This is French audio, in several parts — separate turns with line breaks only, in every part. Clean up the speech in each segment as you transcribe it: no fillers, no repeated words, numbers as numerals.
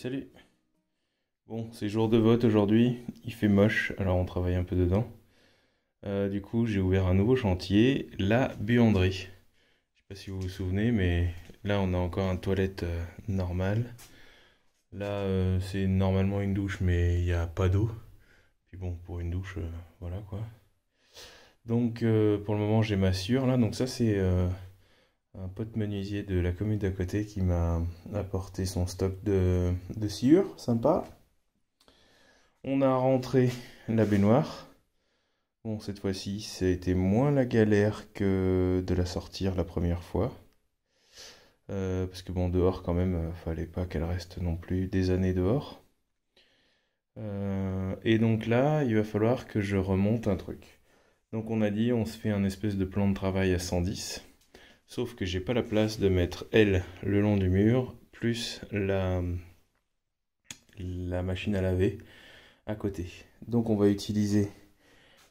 Salut. Bon, c'est jour de vote aujourd'hui, il fait moche, alors on travaille un peu dedans. Du coup, j'ai ouvert un nouveau chantier, la buanderie. Je sais pas si vous vous souvenez, mais là on a encore une toilette normale. Là, c'est normalement une douche, mais il n'y a pas d'eau. Puis bon, pour une douche, voilà quoi. Donc pour le moment, j'ai ma sciure là. Donc ça, c'est un pote menuisier de la commune d'à côté qui m'a apporté son stock de sciure, sympa. On a rentré la baignoire. Bon, cette fois-ci, ça a été moins la galère que de la sortir la première fois. Parce que bon, dehors quand même, fallait pas qu'elle reste non plus des années dehors. Et donc là, il va falloir que je remonte un truc. Donc on a dit, on se fait un espèce de plan de travail à 110. Sauf que j'ai pas la place de mettre elle le long du mur, plus la machine à laver à côté. Donc on va utiliser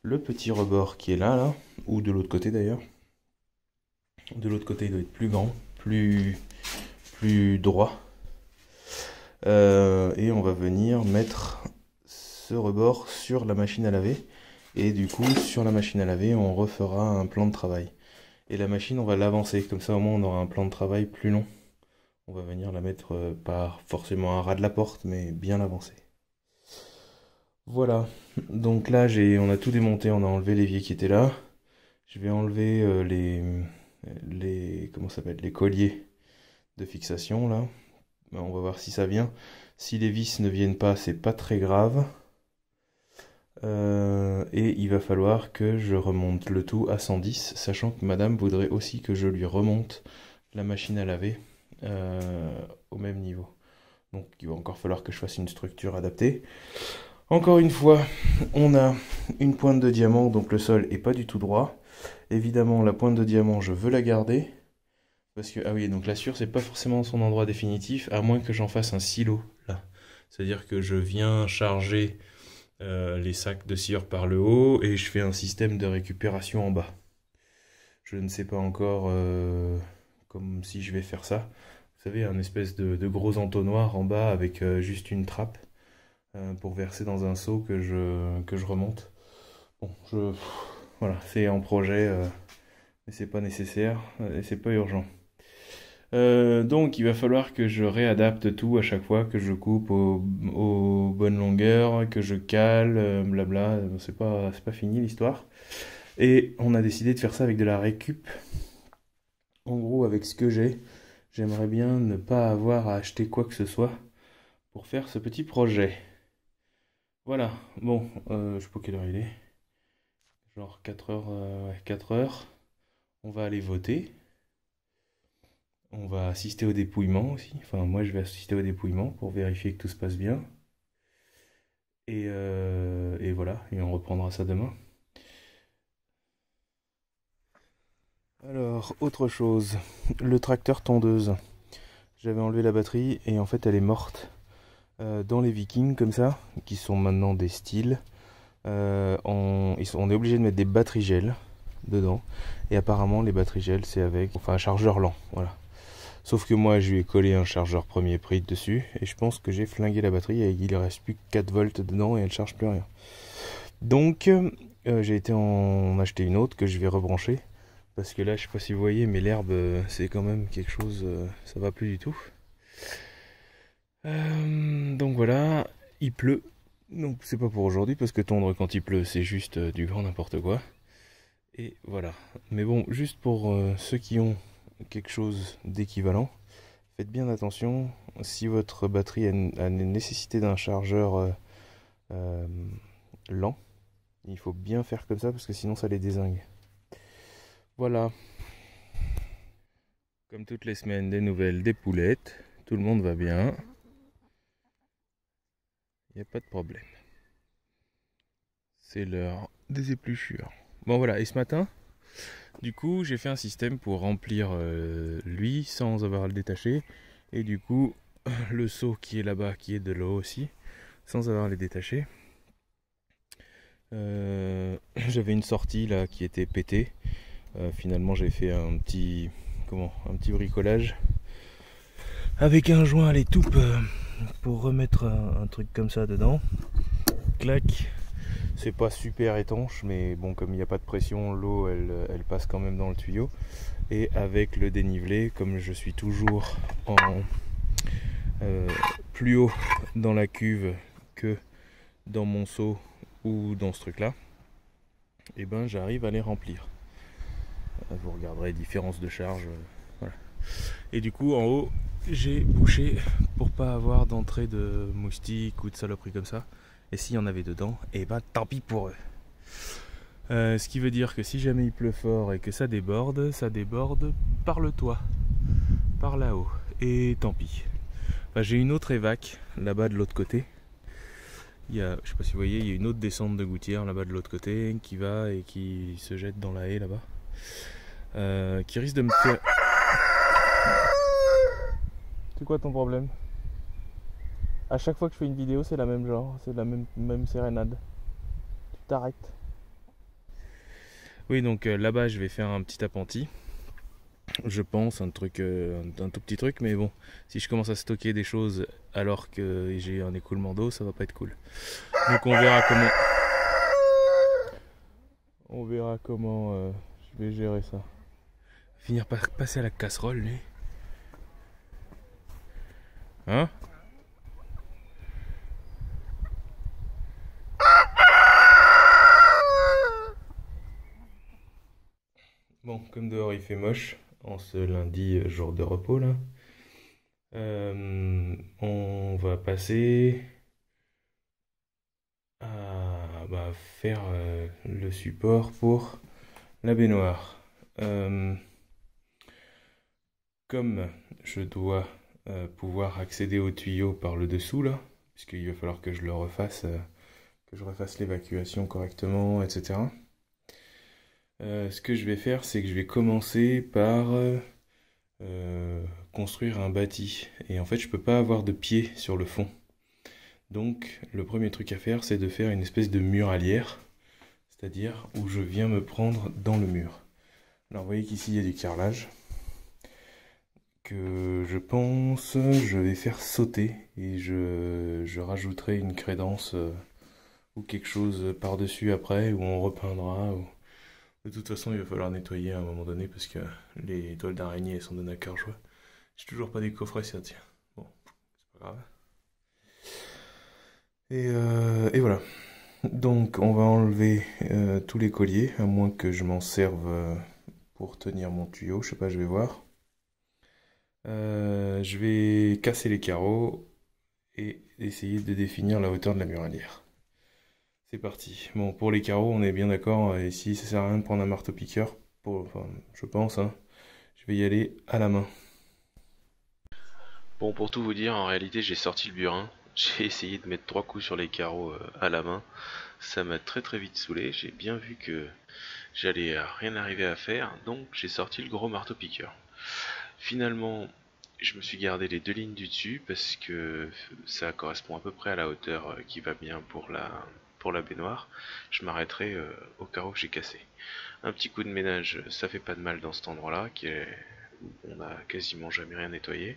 le petit rebord qui est là, ou de l'autre côté d'ailleurs. De l'autre côté, il doit être plus grand, plus droit. Et on va venir mettre ce rebord sur la machine à laver. Et du coup, sur la machine à laver, on refera un plan de travail. Et la machine, on va l'avancer. Comme ça, au moins, on aura un plan de travail plus long. On va venir la mettre, pas forcément à ras de la porte, mais bien l'avancer. Voilà. Donc là, on a tout démonté. On a enlevé l'évier qui était là. Je vais enlever comment ça s'appelle, les colliers de fixation, là. Ben, on va voir si ça vient. Si les vis ne viennent pas, c'est pas très grave. Et il va falloir que je remonte le tout à 110, sachant que madame voudrait aussi que je lui remonte la machine à laver au même niveau. Donc il va encore falloir que je fasse une structure adaptée. Encore une fois, on a une pointe de diamant, donc le sol est pas du tout droit. Évidemment, la pointe de diamant, je veux la garder. Parce que, ah oui, donc la sciure, c'est pas forcément son endroit définitif, à moins que j'en fasse un silo, là. C'est-à-dire que je viens charger les sacs de sciure par le haut et je fais un système de récupération en bas. Je ne sais pas encore comme si je vais faire ça. Vous savez, un espèce de gros entonnoir en bas avec juste une trappe pour verser dans un seau que je remonte. Bon, voilà, c'est en projet, mais c'est pas nécessaire et c'est pas urgent. Donc il va falloir que je réadapte tout à chaque fois, que je coupe aux bonnes longueurs, que je cale, blabla, c'est pas fini l'histoire. Et on a décidé de faire ça avec de la récup. En gros, avec ce que j'ai, j'aimerais bien ne pas avoir à acheter quoi que ce soit pour faire ce petit projet. Voilà, bon, je sais pas quelle heure il est. Genre 4 heures, ouais, 4 heures. On va aller voter. On va assister au dépouillement aussi. Enfin, moi, je vais assister au dépouillement pour vérifier que tout se passe bien. Et voilà, et on reprendra ça demain. Alors, autre chose. Le tracteur tondeuse. J'avais enlevé la batterie et en fait, elle est morte. Dans les Vikings, comme ça, qui sont maintenant des styles, on est obligé de mettre des batteries gel dedans. Et apparemment, les batteries gel, c'est avec un chargeur lent. Voilà. Sauf que moi, je lui ai collé un chargeur premier prix dessus, et je pense que j'ai flingué la batterie, et il ne reste plus que 4 volts dedans, et elle ne charge plus rien. Donc, j'ai été en acheter une autre que je vais rebrancher, parce que là, je sais pas si vous voyez, mais l'herbe, c'est quand même quelque chose, ça va plus du tout. Donc voilà, il pleut, donc c'est pas pour aujourd'hui, parce que tondre quand il pleut, c'est juste du grand n'importe quoi. Et voilà. Mais bon, juste pour ceux qui ont quelque chose d'équivalent, faites bien attention. Si votre batterie a une nécessité d'un chargeur lent, il faut bien faire comme ça parce que sinon ça les dézingue. Voilà. Comme toutes les semaines, des nouvelles des poulettes. Tout le monde va bien. Il n'y a pas de problème. C'est l'heure des épluchures. Bon voilà, et ce matin, du coup, j'ai fait un système pour remplir lui sans avoir à le détacher. Et du coup, le seau qui est là-bas, qui est de l'eau aussi, sans avoir à les détacher. J'avais une sortie là qui était pétée. Finalement, j'ai fait un petit bricolage avec un joint à l'étoupe pour remettre un truc comme ça dedans. Clac. C'est pas super étanche, mais bon, comme il n'y a pas de pression, l'eau elle passe quand même dans le tuyau. Et avec le dénivelé, comme je suis toujours en plus haut dans la cuve que dans mon seau ou dans ce truc là, et ben j'arrive à les remplir. Vous regarderez différence de charge. Voilà. Et du coup en haut j'ai bouché pour pas avoir d'entrée de moustiques ou de saloperies comme ça. Et s'il y en avait dedans, et ben tant pis pour eux. Ce qui veut dire que si jamais il pleut fort et que ça déborde par le toit, par là-haut. Et tant pis. Enfin, j'ai une autre évac là-bas de l'autre côté. Il y a, je sais pas si vous voyez, il y a une autre descente de gouttière là-bas de l'autre côté qui va et qui se jette dans la haie là-bas. Qui risque de me faire... C'est quoi ton problème? À chaque fois que je fais une vidéo, c'est la même genre, c'est la même sérénade. Tu t'arrêtes. Oui, donc là-bas, je vais faire un petit appentis. Je pense, un truc, un tout petit truc, mais bon, si je commence à stocker des choses alors que j'ai un écoulement d'eau, ça va pas être cool. Donc on verra comment je vais gérer ça. Finir par passer à la casserole, lui. Hein? Bon, comme dehors il fait moche, en ce lundi jour de repos là, on va passer à faire le support pour la baignoire. Comme je dois pouvoir accéder au tuyau par le dessous là, puisqu'il va falloir que je le refasse, que je refasse l'évacuation correctement, etc. Ce que je vais faire, c'est que je vais commencer par construire un bâti. Et en fait, je peux pas avoir de pied sur le fond. Donc, le premier truc à faire, c'est de faire une espèce de muralière, c'est-à-dire où je viens me prendre dans le mur. Alors, vous voyez qu'ici, il y a du carrelage que je pense je vais faire sauter et je rajouterai une crédence ou quelque chose par-dessus après, où on repeindra. De toute façon, il va falloir nettoyer à un moment donné parce que les toiles d'araignée sont données à cœur joie. J'ai toujours pas décoffré ça, tiens. Bon, c'est pas grave. Et voilà. Donc, on va enlever tous les colliers, à moins que je m'en serve pour tenir mon tuyau. Je sais pas, je vais voir. Je vais casser les carreaux et essayer de définir la hauteur de la muralière. C'est parti. Bon, pour les carreaux, on est bien d'accord. Ici, ça sert à rien de prendre un marteau-piqueur. Enfin, je pense, hein. Je vais y aller à la main.
Bon, pour tout vous dire, en réalité, j'ai sorti le burin. J'ai essayé de mettre 3 coups sur les carreaux à la main. Ça m'a très très vite saoulé. J'ai bien vu que j'allais rien arriver à faire, donc j'ai sorti le gros marteau-piqueur. Finalement, je me suis gardé les deux lignes du dessus parce que ça correspond à peu près à la hauteur qui va bien pour la baignoire. Je m'arrêterai au carreau que j'ai cassé. Un petit coup de ménage, ça fait pas de mal dans cet endroit-là, où on a quasiment jamais rien nettoyé.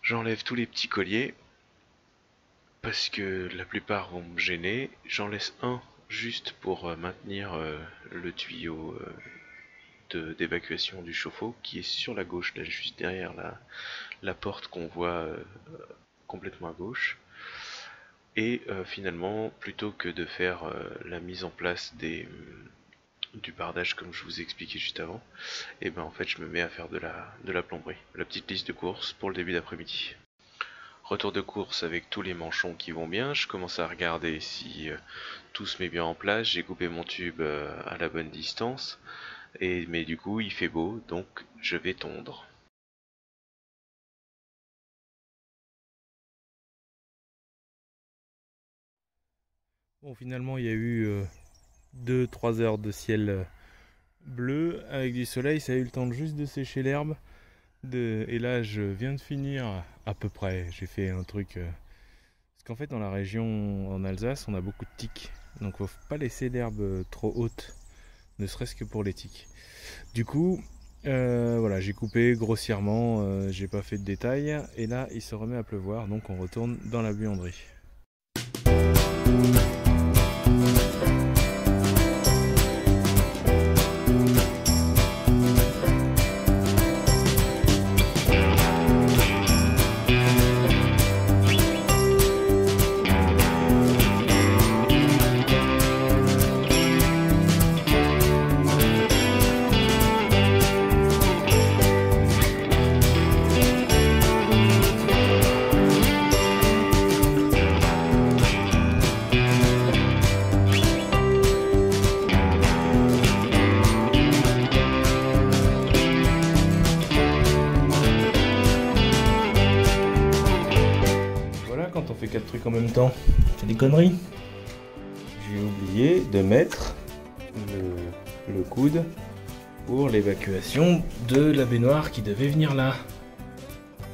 J'enlève tous les petits colliers parce que la plupart vont me gêner. J'en laisse un juste pour maintenir le tuyau d'évacuation du chauffe-eau qui est sur la gauche, là juste derrière la porte qu'on voit complètement à gauche. Et finalement, plutôt que de faire la mise en place du bardage comme je vous ai expliqué juste avant, et ben en fait je me mets à faire de la plomberie, la petite liste de courses pour le début d'après-midi. Retour de course avec tous les manchons qui vont bien, je commence à regarder si tout se met bien en place, j'ai coupé mon tube à la bonne distance, mais du coup il fait beau, donc je vais tondre.
Bon, finalement, il y a eu 2-3 heures de ciel bleu avec du soleil. Ça a eu le temps juste de sécher l'herbe. Et là, je viens de finir à peu près. J'ai fait un truc. Parce qu'en fait, dans la région en Alsace, on a beaucoup de tiques. Donc, faut pas laisser l'herbe trop haute, ne serait-ce que pour les tiques. Du coup, Voilà, j'ai coupé grossièrement, j'ai pas fait de détails. Et là, il se remet à pleuvoir, donc on retourne dans la buanderie. Quand on fait 4 trucs en même temps, c'est des conneries. J'ai oublié de mettre le coude pour l'évacuation de la baignoire qui devait venir là.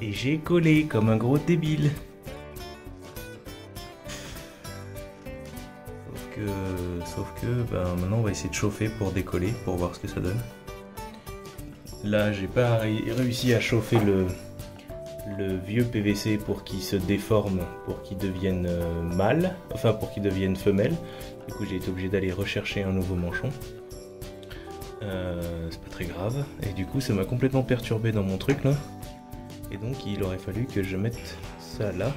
Et j'ai collé comme un gros débile. Sauf que maintenant on va essayer de chauffer pour décoller, pour voir ce que ça donne. Là j'ai pas réussi à chauffer le vieux PVC pour qu'il se déforme, pour qu'il devienne mâle, enfin pour qu'il devienne femelle. Du coup j'ai été obligé d'aller rechercher un nouveau manchon. C'est pas très grave. Et du coup ça m'a complètement perturbé dans mon truc là. Et donc il aurait fallu que je mette ça là,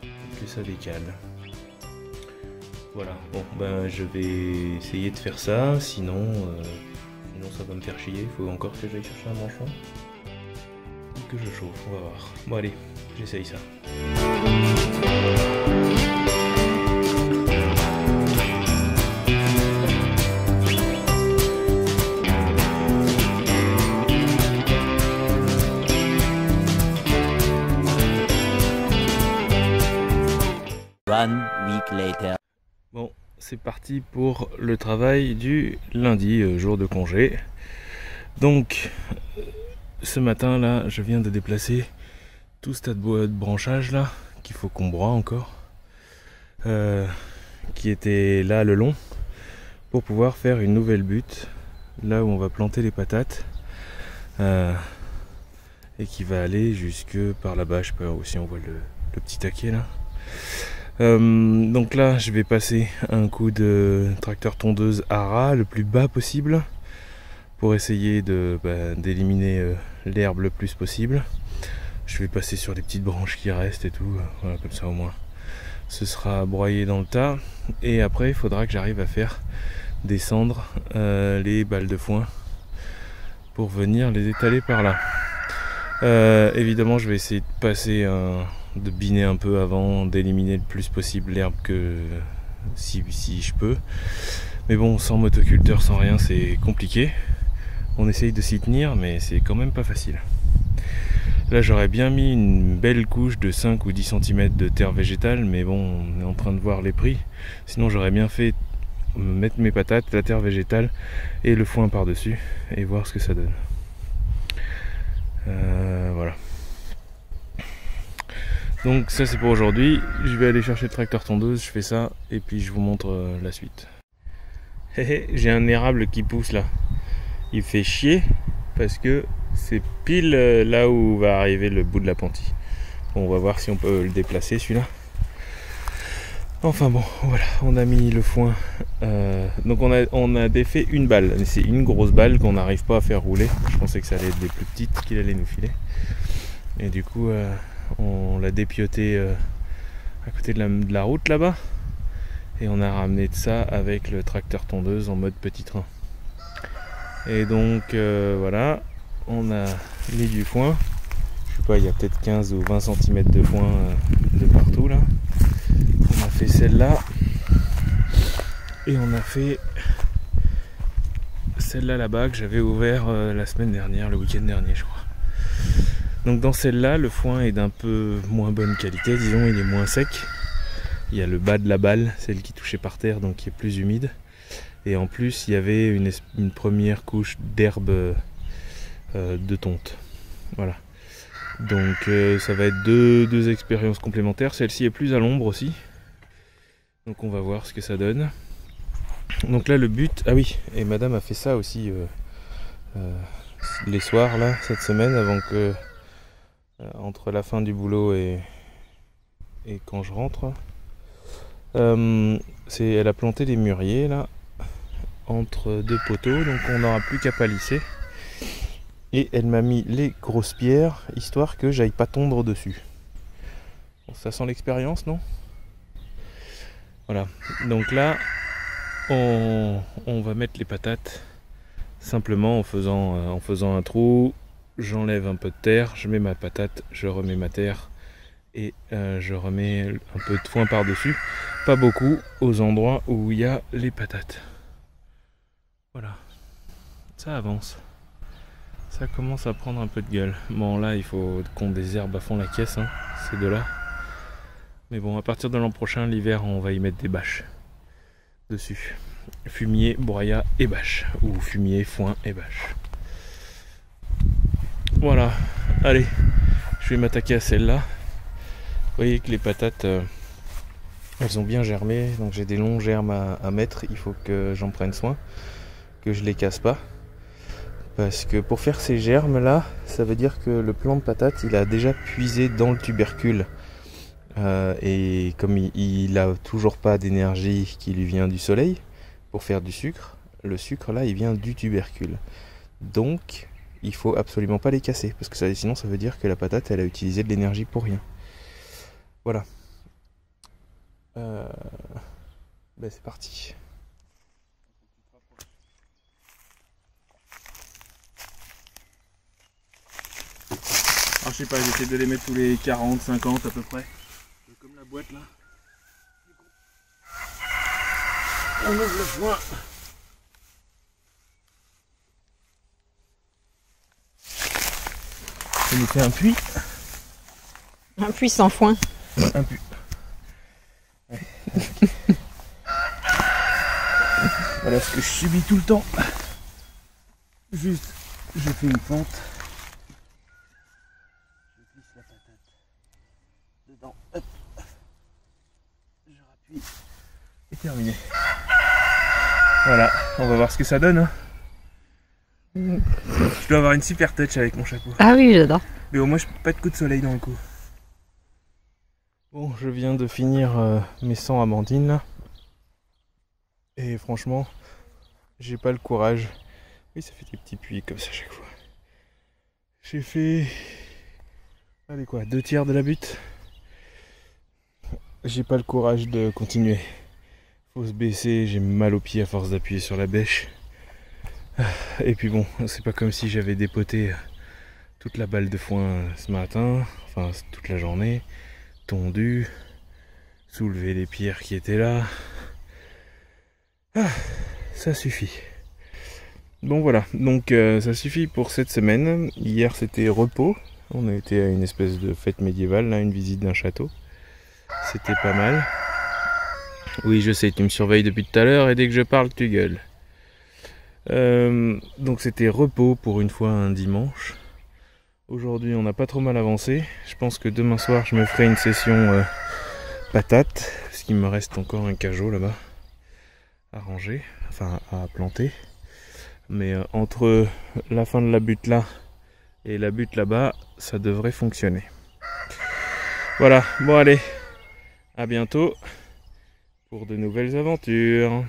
et que ça décale. Voilà, bon je vais essayer de faire ça, sinon ça va me faire chier, il faut encore que j'aille chercher un manchon. Que je chauffe, on va voir. Bon allez, j'essaye ça.
One week later.
Bon, c'est parti pour le travail du lundi, jour de congé. Donc ce matin là, je viens de déplacer tout ce tas de branchage là, qu'il faut qu'on broie encore, qui était là le long, pour pouvoir faire une nouvelle butte, là où on va planter les patates, et qui va aller jusque par là-bas, je sais pas si on voit le petit taquet là. Donc là, je vais passer un coup de tracteur tondeuse à ras le plus bas possible, pour essayer d'éliminer l'herbe le plus possible. Je vais passer sur les petites branches qui restent et tout, voilà, comme ça au moins ce sera broyé dans le tas. Et après il faudra que j'arrive à faire descendre les balles de foin pour venir les étaler par là. Évidemment je vais essayer de passer de biner un peu avant, d'éliminer le plus possible l'herbe que si je peux. Mais bon, sans motoculteur, sans rien, c'est compliqué. On essaye de s'y tenir, mais c'est quand même pas facile. Là, j'aurais bien mis une belle couche de 5 ou 10 cm de terre végétale, mais bon, on est en train de voir les prix. Sinon, j'aurais bien fait mettre mes patates, la terre végétale et le foin par-dessus, et voir ce que ça donne. Voilà. Donc ça, c'est pour aujourd'hui. Je vais aller chercher le tracteur tondeuse, je fais ça, et puis je vous montre la suite. J'ai un érable qui pousse là. Il fait chier parce que c'est pile là où va arriver le bout de la pentille. Bon, on va voir si on peut le déplacer celui-là. Enfin bon, voilà, on a mis le foin. Donc on a défait une balle. C'est une grosse balle qu'on n'arrive pas à faire rouler. Je pensais que ça allait être des plus petites qu'il allait nous filer. Et du coup, on l'a dépiauté à côté de la route là-bas. Et on a ramené de ça avec le tracteur tondeuse en mode petit train. Et donc voilà, on a mis du foin. Je sais pas, il y a peut-être 15 ou 20 cm de foin de partout là. On a fait celle-là. Et on a fait celle-là là-bas que j'avais ouvert la semaine dernière, le week-end dernier je crois. Donc dans celle-là, le foin est d'un peu moins bonne qualité, disons, il est moins sec. Il y a le bas de la balle, celle qui touchait par terre, donc qui est plus humide. Et en plus, il y avait une première couche d'herbe de tonte. Voilà. Donc ça va être deux expériences complémentaires. Celle-ci est plus à l'ombre aussi. Donc on va voir ce que ça donne. Donc là le but... Ah oui, et madame a fait ça aussi les soirs là, cette semaine, avant que entre la fin du boulot et quand je rentre. Elle a planté des mûriers là entre deux poteaux, donc on n'aura plus qu'à palisser. Et elle m'a mis les grosses pierres histoire que j'aille pas tondre dessus. Bon, ça sent l'expérience, non? Voilà, donc là on va mettre les patates simplement en faisant un trou. J'enlève un peu de terre, je mets ma patate, je remets ma terre et je remets un peu de foin par dessus, pas beaucoup, aux endroits où il y a les patates. Voilà, ça avance, ça commence à prendre un peu de gueule. Bon là il faut qu'on désherbe à fond la caisse, hein, ces deux-là. Mais bon, à partir de l'an prochain, l'hiver, on va y mettre des bâches dessus. Fumier, broyat et bâche. Ou fumier, foin et bâche. Voilà, allez, je vais m'attaquer à celle-là. Vous voyez que les patates, elles ont bien germé, donc j'ai des longs germes à mettre. Il faut que j'en prenne soin, que je les casse pas. Parce que pour faire ces germes-là, ça veut dire que le plant de patate, il a déjà puisé dans le tubercule. Et comme il a toujours pas d'énergie qui lui vient du soleil pour faire du sucre, le sucre là il vient du tubercule. Donc il faut absolument pas les casser parce que sinon ça veut dire que la patate elle a utilisé de l'énergie pour rien. Voilà. C'est parti. Alors, je sais pas, j'essaie de les mettre tous les 40, 50 à peu près. Comme la boîte là. On ouvre le foin. Ça nous fait un puits.
Un puits sans foin.
Un puits. Ouais. Voilà ce que je subis tout le temps. Juste, je fais une fente. Je glisse la patate dedans. Hop. Je rappuie. Et terminé. Voilà, on va voir ce que ça donne. Hein. Je dois avoir une super touch avec mon chapeau.
Ah oui, j'adore.
Mais au moins, je n'ai pas de coup de soleil dans le cou. Bon, je viens de finir mes 100 amandines là. Et franchement, j'ai pas le courage. Oui, ça fait des petits puits comme ça chaque fois. J'ai fait... Allez quoi, 2/3 de la butte. J'ai pas le courage de continuer. Faut se baisser, j'ai mal aux pieds à force d'appuyer sur la bêche. Et puis bon, c'est pas comme si j'avais dépoté toute la balle de foin ce matin, enfin toute la journée, tondu, soulevé les pierres qui étaient là. Ça suffit. Bon voilà, donc ça suffit pour cette semaine. Hier c'était repos, on a été à une espèce de fête médiévale, là, une visite d'un château. C'était pas mal. Oui, je sais, tu me surveilles depuis tout à l'heure et dès que je parle, tu gueules. Donc c'était repos pour une fois un dimanche. Aujourd'hui, on n'a pas trop mal avancé. Je pense que demain soir, je me ferai une session patate, parce qu'il me reste encore un cajot là-bas à ranger, enfin à planter. Mais entre la fin de la butte là et la butte là-bas, ça devrait fonctionner. Voilà, bon allez, à bientôt pour de nouvelles aventures.